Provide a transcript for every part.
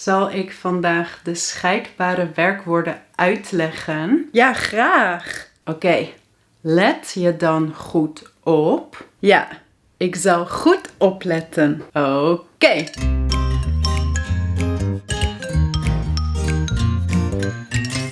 Zal ik vandaag de scheidbare werkwoorden uitleggen? Ja, graag. Oké, let je dan goed op? Ja, ik zal goed opletten. Oké.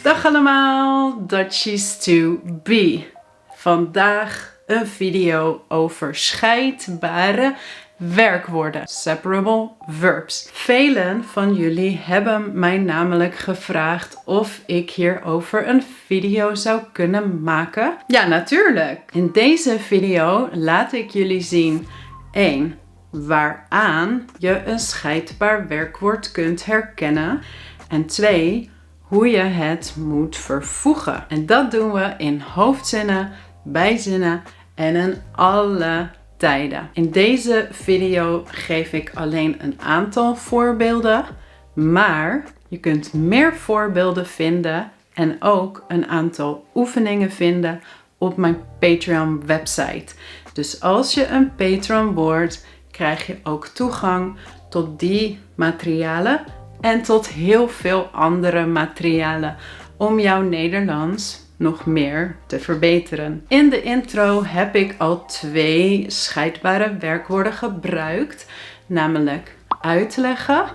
Dag allemaal, Dutchies to be. Vandaag een video over scheidbare werkwoorden, separable verbs. Velen van jullie hebben mij namelijk gevraagd of ik hierover een video zou kunnen maken. Ja, natuurlijk. In deze video laat ik jullie zien 1. Waaraan je een scheidbaar werkwoord kunt herkennen. En 2. Hoe je het moet vervoegen. En dat doen we in hoofdzinnen, bijzinnen en in alle tijden. In deze video geef ik alleen een aantal voorbeelden, maar je kunt meer voorbeelden vinden en ook een aantal oefeningen vinden op mijn Patreon website. Dus als je een patron wordt, krijg je ook toegang tot die materialen en tot heel veel andere materialen om jouw Nederlands nog meer te verbeteren. In de intro heb ik al 2 scheidbare werkwoorden gebruikt, namelijk uitleggen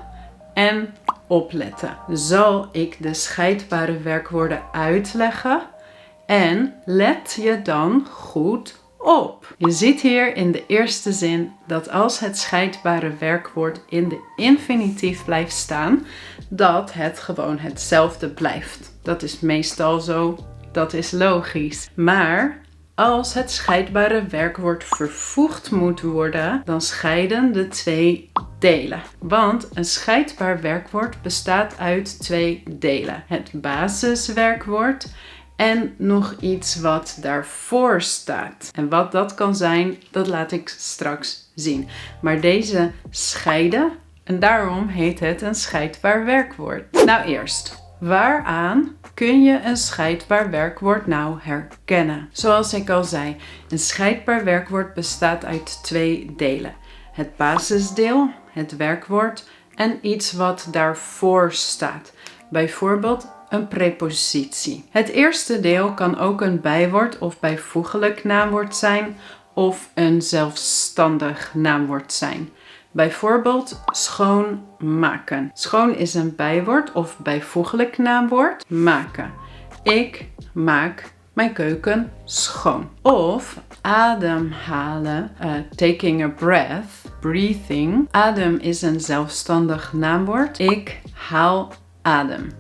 en opletten. Zal ik de scheidbare werkwoorden uitleggen en let je dan goed op. Je ziet hier in de eerste zin dat als het scheidbare werkwoord in de infinitief blijft staan, dat het gewoon hetzelfde blijft. Dat is meestal zo, dat is logisch. Maar als het scheidbare werkwoord vervoegd moet worden, dan scheiden de 2 delen. Want een scheidbaar werkwoord bestaat uit 2 delen. Het basiswerkwoord en nog iets wat daarvoor staat. En wat dat kan zijn, dat laat ik straks zien. Maar deze scheiden en daarom heet het een scheidbaar werkwoord. Nou eerst, waaraan kun je een scheidbaar werkwoord nou herkennen? Zoals ik al zei, een scheidbaar werkwoord bestaat uit 2 delen. Het basisdeel, het werkwoord en iets wat daarvoor staat. Bijvoorbeeld een prepositie. Het eerste deel kan ook een bijwoord of bijvoeglijk naamwoord zijn of een zelfstandig naamwoord zijn. Bijvoorbeeld schoonmaken. Schoon is een bijwoord of bijvoeglijk naamwoord. Maken. Ik maak mijn keuken schoon. Of ademhalen. Taking a breath. Breathing. Adem is een zelfstandig naamwoord. Ik haal adem.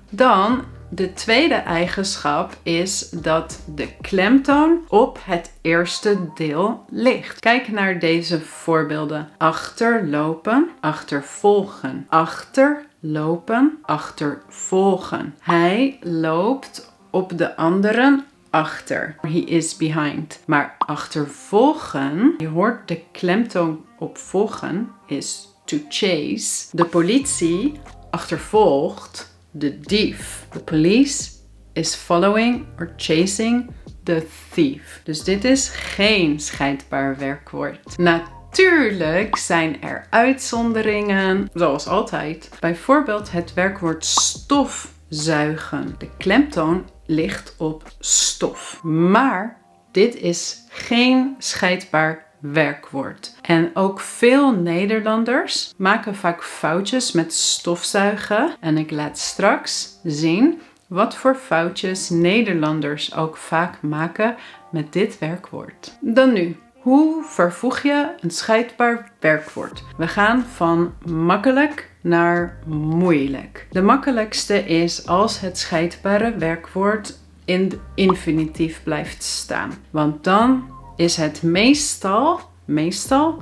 Dan de tweede eigenschap is dat de klemtoon op het eerste deel ligt. Kijk naar deze voorbeelden. Achterlopen, achtervolgen. Achterlopen, achtervolgen. Hij loopt op de anderen achter. He is behind. Maar achtervolgen, je hoort de klemtoon op volgen, is to chase. De politie achtervolgt de dief. The police is following or chasing the thief. Dus dit is geen scheidbaar werkwoord. Natuurlijk zijn er uitzonderingen, zoals altijd. Bijvoorbeeld het werkwoord stofzuigen. De klemtoon ligt op stof. Maar dit is geen scheidbaar werkwoord. En ook veel Nederlanders maken vaak foutjes met stofzuigen. En ik laat straks zien wat voor foutjes Nederlanders ook vaak maken met dit werkwoord. Dan nu, hoe vervoeg je een scheidbaar werkwoord? We gaan van makkelijk naar moeilijk. De makkelijkste is als het scheidbare werkwoord in de infinitief blijft staan. Want dan is het meestal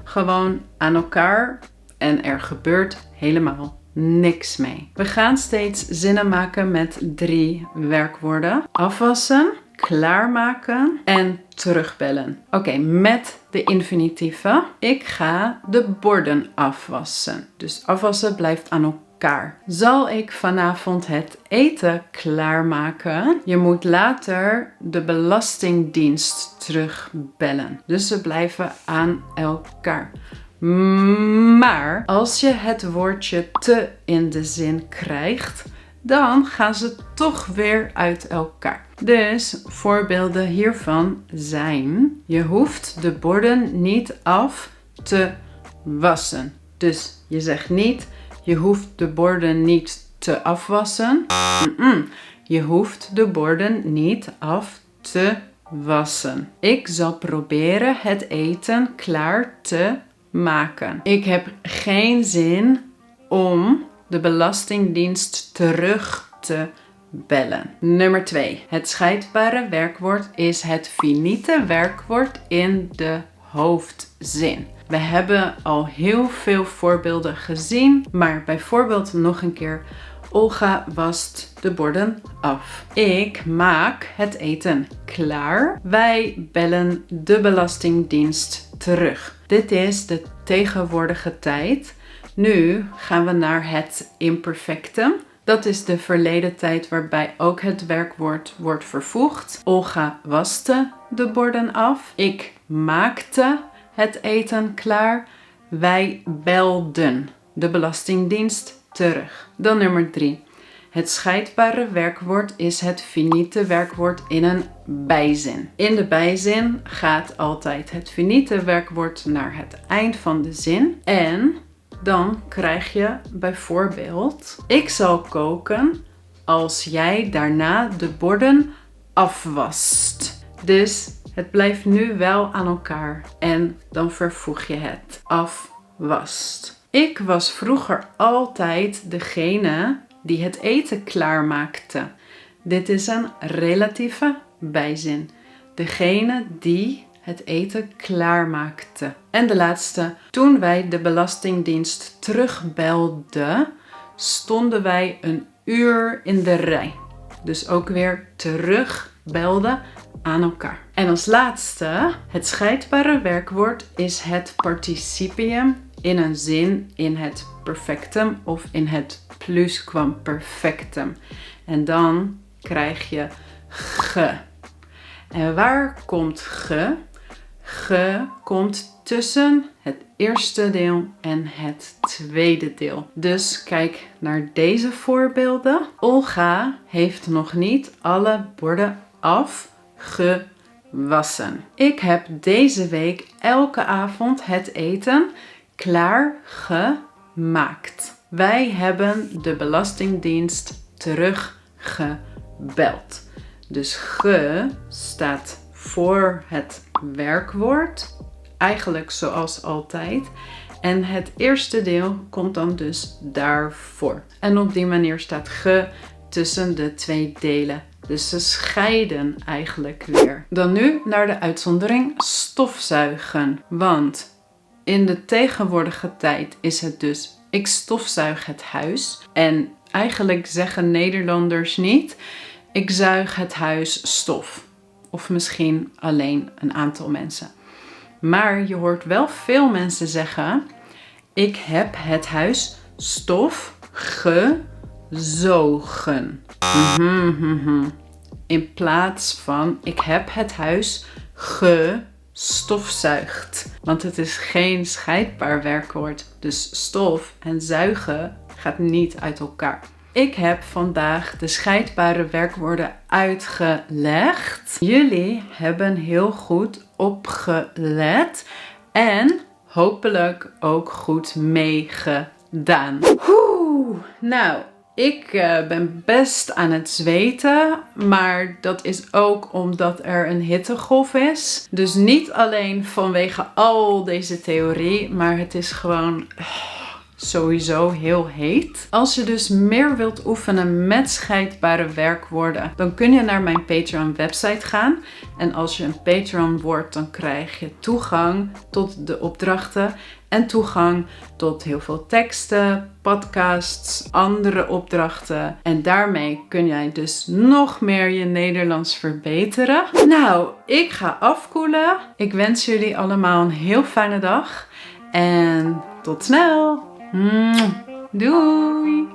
gewoon aan elkaar en er gebeurt helemaal niks mee. We gaan steeds zinnen maken met 3 werkwoorden. Afwassen, klaarmaken en terugbellen. Oké, met de infinitieven. Ik ga de borden afwassen. Dus afwassen blijft aan elkaar. Zal ik vanavond het eten klaarmaken? Je moet later de Belastingdienst terugbellen. Dus ze blijven aan elkaar. Maar als je het woordje te in de zin krijgt, dan gaan ze toch weer uit elkaar. Dus voorbeelden hiervan zijn: je hoeft de borden niet af te wassen. Dus je zegt niet, je hoeft de borden niet te afwassen. Je hoeft de borden niet af te wassen. Ik zal proberen het eten klaar te maken. Ik heb geen zin om de Belastingdienst terug te bellen. Nummer 2. Het scheidbare werkwoord is het finiete werkwoord in de hoofdzin. We hebben al heel veel voorbeelden gezien, maar bijvoorbeeld nog een keer: Olga wast de borden af. Ik maak het eten klaar. Wij bellen de Belastingdienst terug. Dit is de tegenwoordige tijd. Nu gaan we naar het imperfectum. Dat is de verleden tijd waarbij ook het werkwoord wordt vervoegd. Olga waste de borden af. Ik maakte het eten klaar. Wij belden de Belastingdienst terug. Dan nummer 3. Het scheidbare werkwoord is het finiete werkwoord in een bijzin. In de bijzin gaat altijd het finiete werkwoord naar het eind van de zin. En dan krijg je bijvoorbeeld: ik zal koken als jij daarna de borden afwast. Dus het blijft nu wel aan elkaar. En dan vervoeg je het: afwast. Ik was vroeger altijd degene die het eten klaarmaakte. Dit is een relatieve bijzin. Degene die het eten klaarmaakte. En de laatste: toen wij de Belastingdienst terugbelden, stonden wij een uur in de rij. Dus ook weer terugbelden aan elkaar. En als laatste, het scheidbare werkwoord is het participium in een zin in het perfectum of in het plusquamperfectum. En dan krijg je ge. En waar komt ge? Ge komt tussen het eerste deel en het tweede deel. Dus kijk naar deze voorbeelden. Olga heeft nog niet alle borden afgewassen. Ik heb deze week elke avond het eten klaar gemaakt. Wij hebben de Belastingdienst teruggebeld. Dus ge staat voor het werkwoord, eigenlijk zoals altijd. En het eerste deel komt dan dus daarvoor. En op die manier staat ge tussen de twee delen. Dus ze scheiden eigenlijk weer. Dan nu naar de uitzondering stofzuigen. Want in de tegenwoordige tijd is het dus: ik stofzuig het huis. En eigenlijk zeggen Nederlanders niet: ik zuig het huis stof. Of misschien alleen een aantal mensen. Maar je hoort wel veel mensen zeggen: ik heb het huis stof gezogen. In plaats van: ik heb het huis gestofzuigd. Want het is geen scheidbaar werkwoord. Dus stof en zuigen gaat niet uit elkaar. Ik heb vandaag de scheidbare werkwoorden uitgelegd. Jullie hebben heel goed opgelet en hopelijk ook goed meegedaan. Nou, ik ben best aan het zweten, maar dat is ook omdat er een hittegolf is. Dus niet alleen vanwege al deze theorie, maar het is gewoon sowieso heel heet. Als je dus meer wilt oefenen met scheidbare werkwoorden, dan kun je naar mijn Patreon website gaan. En als je een Patreon wordt, dan krijg je toegang tot de opdrachten en toegang tot heel veel teksten, podcasts, andere opdrachten. En daarmee kun jij dus nog meer je Nederlands verbeteren. Nou, ik ga afkoelen. Ik wens jullie allemaal een heel fijne dag. En tot snel! Doei!